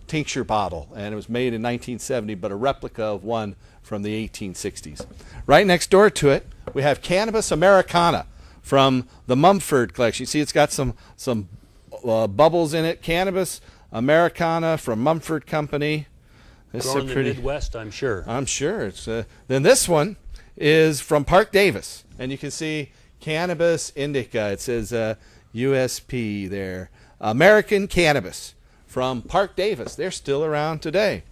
tincture bottle, and it was made in 1970, but a replica of one from the 1860s. Right next door to it, we have Cannabis Americana from the Mumford collection. You see it's got some bubbles in it. Cannabis Americana from Mumford Company. This Grown is in a pretty, the Midwest, I'm sure. I'm sure. It's then this one is from Park Davis, and you can see Cannabis Indica. It says USP there. American Cannabis from Park Davis. They're still around today.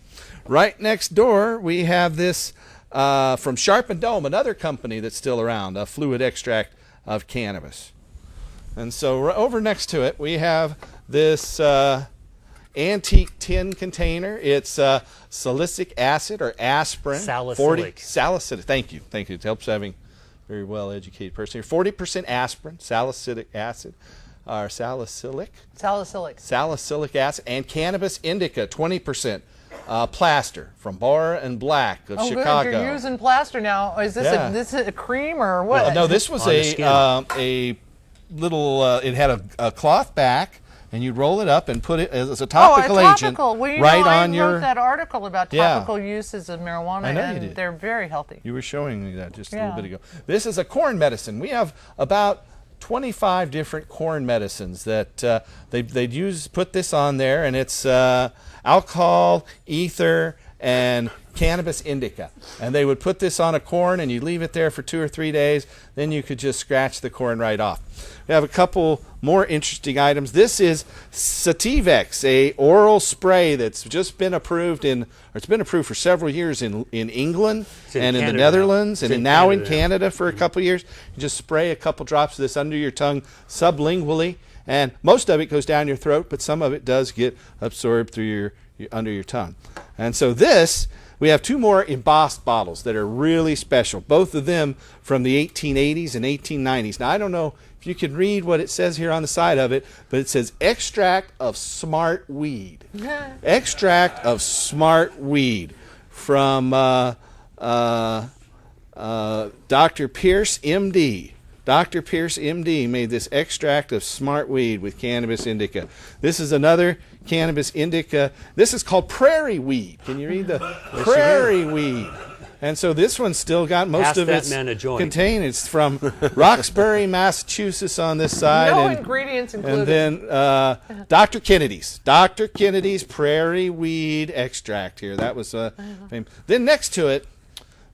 Right next door, we have this from Sharp and Dome, another company that's still around, a fluid extract of cannabis. And so over next to it, we have this antique tin container. It's salicylic acid or aspirin. Salicylic. Salicylic. Thank you. It helps having a very well-educated person here. 40% aspirin, salicylic acid, or salicylic acid, and cannabis indica, 20%. Plaster from Bar and Black of Chicago. Good. You're using plaster now. Is this this is a cream or what? Well, no, this was a little. It had a cloth back, and you'd roll it up and put it as a topical agent Well, right on I wrote that article about topical uses of marijuana, I know and you did. they're very healthy. You were showing me that just a little bit ago. This is a corn medicine. We have about 25 different corn medicines that they'd put this on there, and it's alcohol, ether, and cannabis indica. And they would put this on a corn, and you leave it there for 2 or 3 days. Then you could just scratch the corn right off. We have a couple more interesting items. This is Sativex, a oral spray that's just been approved it's been approved for several years in England and in the Netherlands, and now in Canada for a couple years. You just spray a couple drops of this under your tongue sublingually, and most of it goes down your throat, but some of it does get absorbed through your under your tongue. And so this We have 2 more embossed bottles that are really special, both of them from the 1880s and 1890s. Now, I don't know if you can read what it says here on the side of it, but it says extract of smart weed. Extract of smart weed from Dr. Pierce, MD. Dr. Pierce, MD, made this extract of smart weed with cannabis indica. This is another cannabis indica. This is called prairie weed. Can you read the prairie weed? And so this one's still got most of its contained. It's from Roxbury, Massachusetts on this side. No and, ingredients included. And then Dr. Kennedy's prairie weed extract here. That was famous. Then next to it,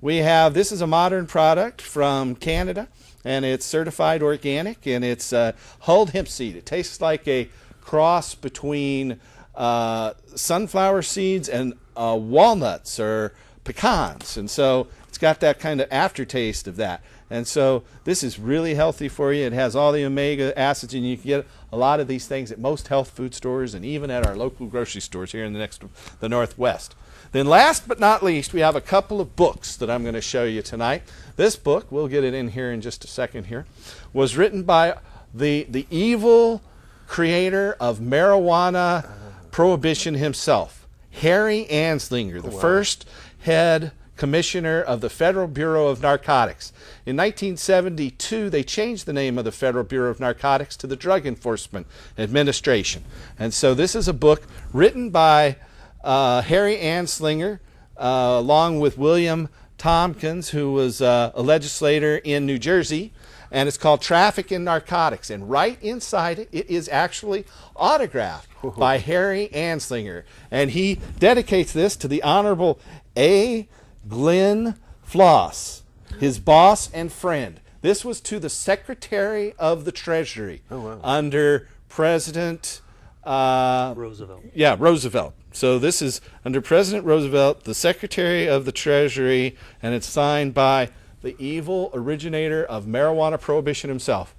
we have, this is a modern product from Canada, and it's certified organic, and it's hulled hemp seed. It tastes like a cross between sunflower seeds and walnuts or pecans, and so it's got that kind of aftertaste of that. And so this is really healthy for you. It has all the omega acids, and you can get a lot of these things at most health food stores and even at our local grocery stores here in the Northwest. Then last but not least, we have a couple of books that I'm going to show you tonight. This book, we'll get it in here in just a second here, was written by the evil creator of marijuana prohibition himself, Harry Anslinger, the first head commissioner of the Federal Bureau of Narcotics. In 1972, they changed the name of the Federal Bureau of Narcotics to the Drug Enforcement Administration. And so this is a book written by Harry Anslinger, along with William Tompkins, who was a legislator in New Jersey, and it's called Traffic in Narcotics. And right inside it, it is actually autographed by Harry Anslinger. And he dedicates this to the Honorable A. Glenn Floss, his boss and friend. This was to the Secretary of the Treasury under President Roosevelt. Yeah, Roosevelt. So this is under President Roosevelt, the Secretary of the Treasury, and it's signed by the evil originator of marijuana prohibition himself,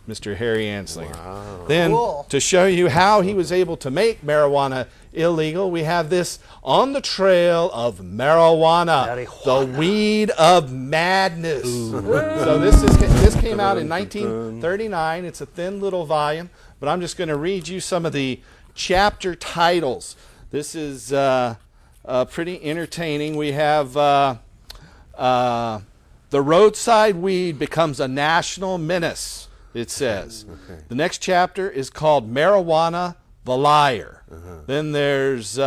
Mr. Harry Anslinger. Wow. Then, to show you how he was able to make marijuana illegal, we have this On the Trail of Marijuana, the Weed of Madness. So this came out in 1939. It's a thin little volume, but I'm just going to read you some of the chapter titles. This is pretty entertaining. We have The Roadside Weed Becomes a National Menace, it says. The next chapter is called Marijuana, the Liar. Then there's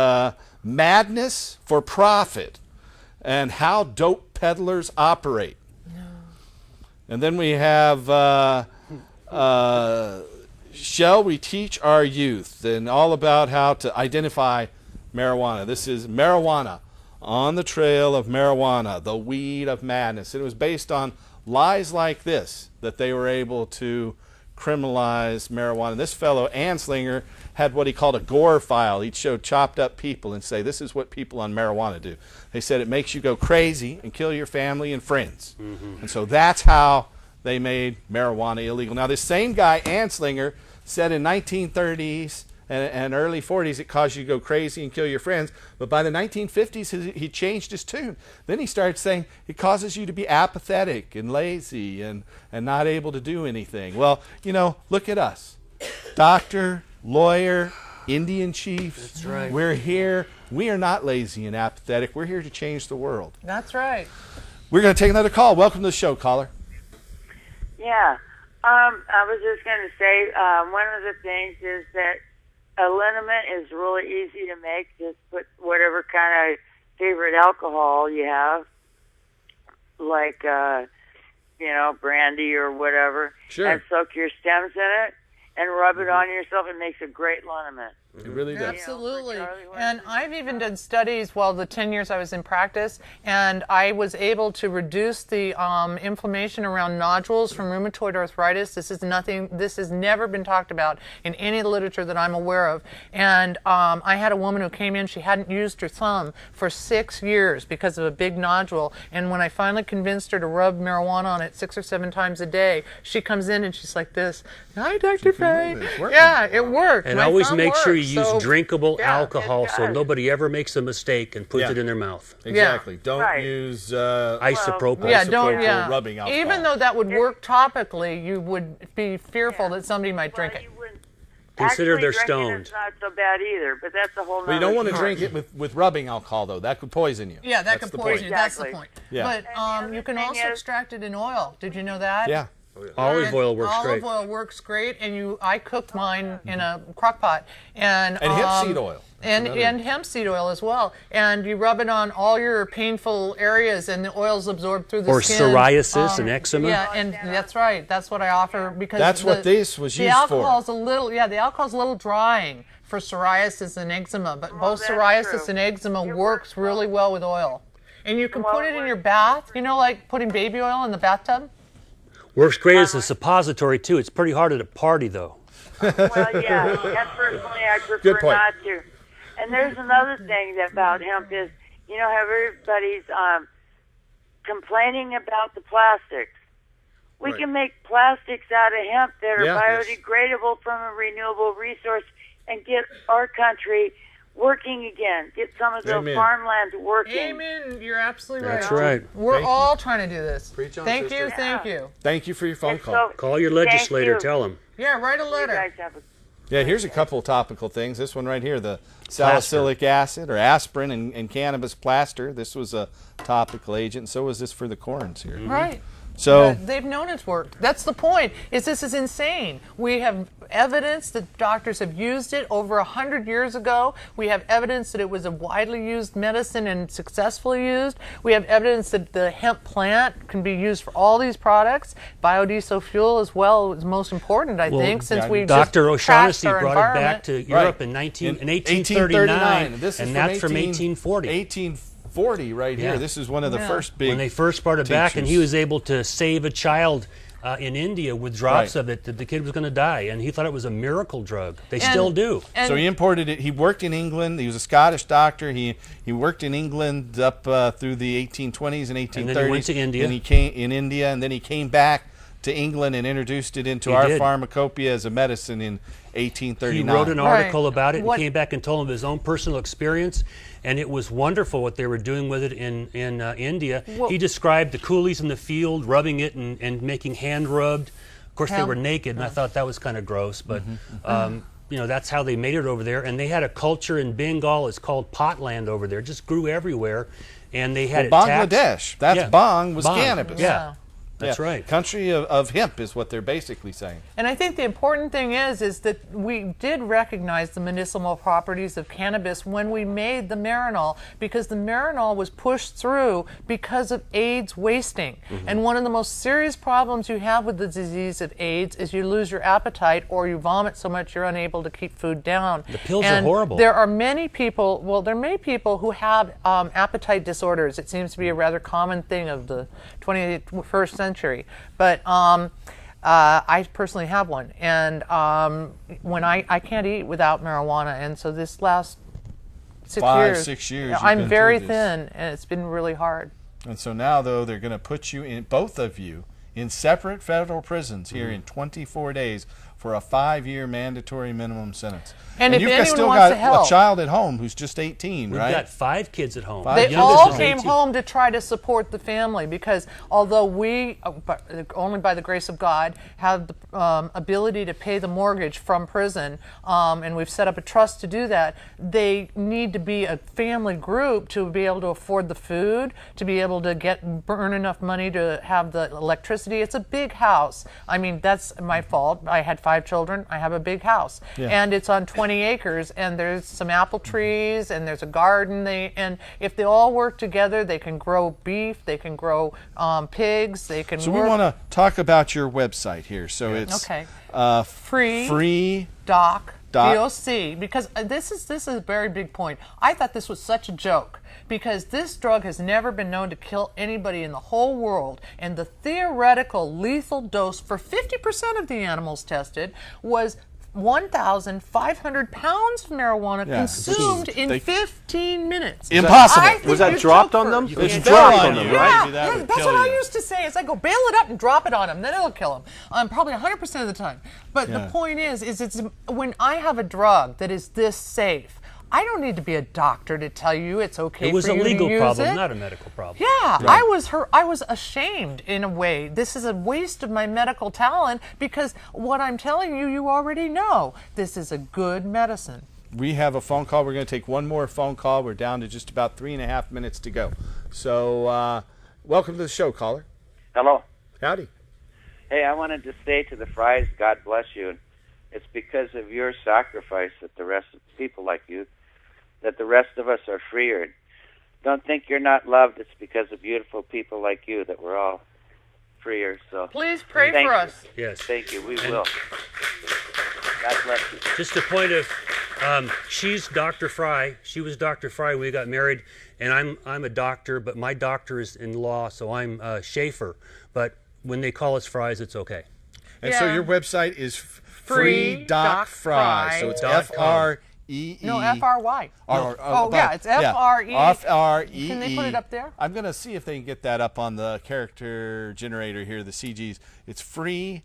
Madness for Profit and How Dope Peddlers Operate. And then we have Shall We Teach Our Youth, and all about how to identify marijuana. This is Marijuana, On the Trail of Marijuana, the Weed of Madness. It was based on lies like this that they were able to criminalize marijuana. This fellow, Anslinger, had what he called a gore file. He'd show chopped up people and say, this is what people on marijuana do. They said it makes you go crazy and kill your family and friends. And so that's how they made marijuana illegal. Now, this same guy, Anslinger, said in 1930s and early 40s it caused you to go crazy and kill your friends. But by the 1950s, he changed his tune. Then he started saying it causes you to be apathetic and lazy and not able to do anything. Well, you know, look at us. Doctor, lawyer, Indian chief. That's right. We're here. We are not lazy and apathetic. We're here to change the world. That's right. We're going to take another call. Welcome to the show, caller. Yeah. I was just going to say, one of the things is that a liniment is really easy to make. Just put whatever kind of favorite alcohol you have, like, brandy or whatever, and soak your stems in it and rub it on yourself. It makes a great liniment. It really does. Absolutely. And I've even done studies, the 10 years I was in practice, and I was able to reduce the inflammation around nodules from rheumatoid arthritis. This has never been talked about in any literature that I'm aware of. And I had a woman who came in, she hadn't used her thumb for 6 years because of a big nodule. And when I finally convinced her to rub marijuana on it 6 or 7 times a day, she comes in and she's like this, "Hi, Dr. Faye." Yeah, it worked. And My always thumb make sure worked. you use drinkable alcohol it so does. nobody ever makes a mistake and puts it in their mouth. Exactly. Don't Right. use isopropyl. isopropyl rubbing alcohol. Even though that would work topically, you would be fearful that somebody might drink it. Consider Actually, they're drinking stoned. is not so bad either, but that's a whole. But you don't want to drink it with rubbing alcohol, though. That could poison you. Yeah, that That's could the poison point. you. That's the point. Yeah. But you can also extract it in oil. Did you know that? Yeah. Olive oil works great. Olive oil works great, and I cooked mine in a crock pot. And hemp seed oil. And hemp seed oil as well. And you rub it on all your painful areas, and the oil's absorbed through the skin. Or psoriasis and eczema. Yeah, and that's right. That's what I offer because That's what this was used for. The alcohol's a little drying for psoriasis and eczema, but both psoriasis and eczema works really well with oil. And you can put it in your bath. You know, like putting baby oil in the bathtub. Works great as a suppository too. It's pretty hard at a party though. Well, yeah, and personally, I Good prefer point. not to. And there's another thing about hemp is, you know, how everybody's complaining about the plastics. We can make plastics out of hemp that are biodegradable from a renewable resource and get our country working again. Get some of those farmlands working. Amen. You're absolutely right. That's right. We're all trying to do this. Preach on, Thank sister. you. Thank you. Thank you for your phone call. Call your legislator. you. Tell him. Yeah, write a letter. You guys have a Yeah, here's a couple topical things. This one right here, the salicylic acid or aspirin and cannabis plaster. This was a topical agent. So was this for the corns here. Right. So they've known it's worked. That's the point. This is insane. We have evidence that doctors have used it over 100 years ago. We have evidence that it was a widely used medicine and successfully used. We have evidence that the hemp plant can be used for all these products. Biodiesel fuel as well is most important, I think, since we Dr. just trashed O'Shaughnessy our brought it back environment. to Europe in 1839, This is and that's from 1840. 1840 right here. This is one of the first big when they first brought it back, and he tinctures. was able to save a child in India with drops of it that the kid was going to die, and he thought it was a miracle drug. They still do. So he imported it. He worked in England. He was a Scottish doctor. He worked in England up through the 1820s and 1830s. And then he went to India. And he came in India, and then he came back to England and introduced it into our pharmacopoeia as a medicine in 1839. He wrote an article about it and came back and told him his own personal experience, and it was wonderful what they were doing with it in India. He described the coolies in the field rubbing it and making hand rubbed. Of course, they were naked, and I thought that was kind of gross, but you know, that's how they made it over there. And they had a culture in Bengal. It's called potland over there. It just grew everywhere, and they had it Bangladesh. taxed. That's bang was cannabis. Yeah. That's right. Country of hemp is what they're basically saying. And I think the important thing is that we did recognize the medicinal properties of cannabis when we made the Marinol, because the Marinol was pushed through because of AIDS wasting. And one of the most serious problems you have with the disease of AIDS is you lose your appetite or you vomit so much you're unable to keep food down. The pills are horrible. There are many people, who have appetite disorders. It seems to be a rather common thing of the 21st century. But I personally have one, and when I can't eat without marijuana, and so this last 6 years, I'm very thin, and it's been really hard. And so now, though, they're going to put you in, both of you, in separate federal prisons here in 24 days for a 5-year mandatory minimum sentence. And if you've anyone still wants got to help, a child at home who's just 18, We've right? got 5 kids at home. They all came home to try to support the family, because although we, only by the grace of God, have the ability to pay the mortgage from prison, and we've set up a trust to do that, they need to be a family group to be able to afford the food, to be able to burn enough money to have the electricity. It's a big house. I mean, that's my fault. I had 5 children. I have a big house. And it's on 20 acres, and there's some apple trees, and there's a garden. And if they all work together, they can grow beef, they can grow pigs, they can So we want to talk about your website here. So it's free doc, DOC, because this is a very big point. I thought this was such a joke, because this drug has never been known to kill anybody in the whole world, and the theoretical lethal dose for 50% of the animals tested was 1,500 pounds of marijuana Yeah. consumed in 15 minutes. Impossible. Was that dropped on them? It's dropped on them, right? Yeah, that's what I used to say. It's like, go bail it up and drop it on them. Then it'll kill them. Probably 100% of the time. But the point is it's when I have a drug that is this safe, I don't need to be a doctor to tell you it's okay. It was for a you legal to use problem, it. not a medical problem. Yeah, Right. I was ashamed in a way. This is a waste of my medical talent because what I'm telling you, you already know. This is a good medicine. We have a phone call. We're going to take one more phone call. We're down to just about 3.5 minutes to go. So, welcome to the show, caller. Hello. Howdy. Hey, I wanted to say to the Fries, God bless you. It's because of your sacrifice that the rest of people like you, that the rest of us are freer. Don't think you're not loved. It's because of beautiful people like you that we're all freer. So please pray thank for you. us. Yes. Thank you. We will. God bless you. Just a point of, she's Dr. Fry. She was Dr. Fry when we got married, and I'm a doctor, but my doctor is in law, so I'm Schaefer. But when they call us Fries, it's okay. And so your website is free.fry. So it's F-R-E-E. No, F-R-Y. Oh, yeah, it's F-R-E. F-R-E-E. Can they put it up there? I'm going to see if they can get that up on the character generator here, the CGs. It's free.fry.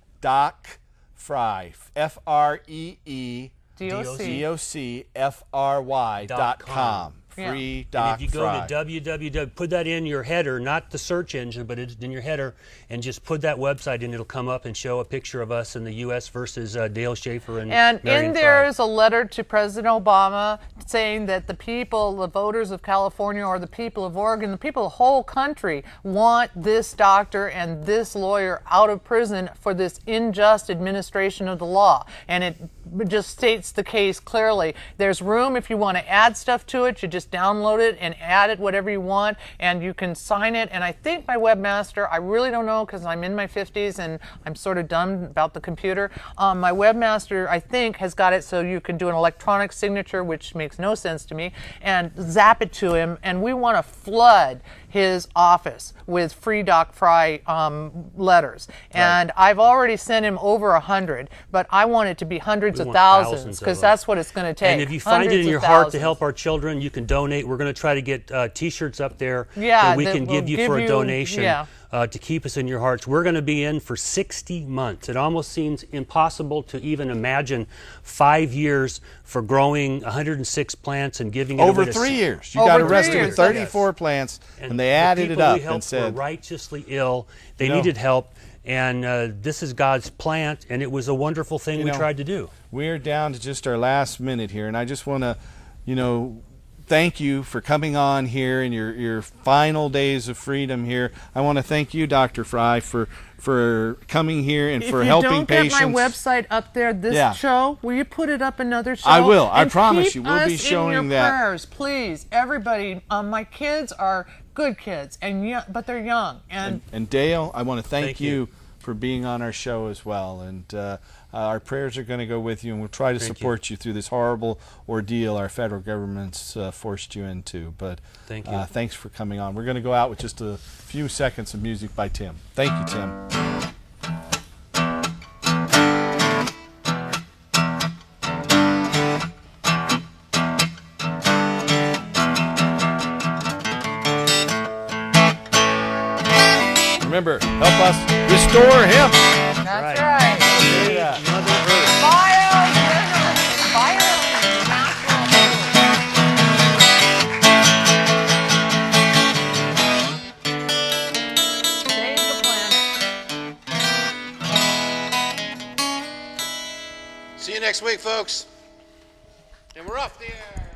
F-R-E-E. DOC-F-R-Y.com. Free. And if you go to www, put that in your header, not the search engine, but it's in your header, and just put that website in. It'll come up and show a picture of us in the U.S. versus Dale Schaefer and Marion in there Fry. is a letter to President Obama saying that the people, the voters of California or the people of Oregon, the people of the whole country want this doctor and this lawyer out of prison for this unjust administration of the law. And it just states the case clearly. There's room if you want to add stuff to it. You just download it and add it whatever you want, and you can sign it. And I think my webmaster, I really don't know because I'm in my 50s and I'm sort of dumb about the computer. My webmaster, I think, has got it so you can do an electronic signature, which makes no sense to me, and zap it to him. And we want to flood his office with free Doc Fry letters. And I've already sent him over 100, but I want it to be hundreds of thousands because that's what it's going to take. And if you find it in your heart to help our children, you can donate. We're going to try to get T-shirts up there that we can give you for a donation to keep us in your hearts. We're going to be in for 60 months. It almost seems impossible to even imagine 5 years for growing 106 plants and giving it over away 3 years. You got arrested with 34 plants, and they added it up and said, were righteously ill. They needed help. And this is God's plant, and it was a wonderful thing we tried to do. We're down to just our last minute here, and I just want to, thank you for coming on here in your final days of freedom here. I want to thank you, Dr. Fry, for coming here and for helping patients. If you don't get my website up there, this show, will you put it up another show? I will. I and promise you. Keep We'll be us showing in your that. Prayers, please, everybody. My kids are good kids, but they're young. And Dale, I want to thank you for being on our show as well. And our prayers are going to go with you, and we'll try to support you through this horrible ordeal our federal government's forced you into. But thanks for coming on. We're going to go out with just a few seconds of music by Tim. Thank you, Tim. Remember, help us restore him. That's right. Yeah. See you next week, folks. And we're off the air.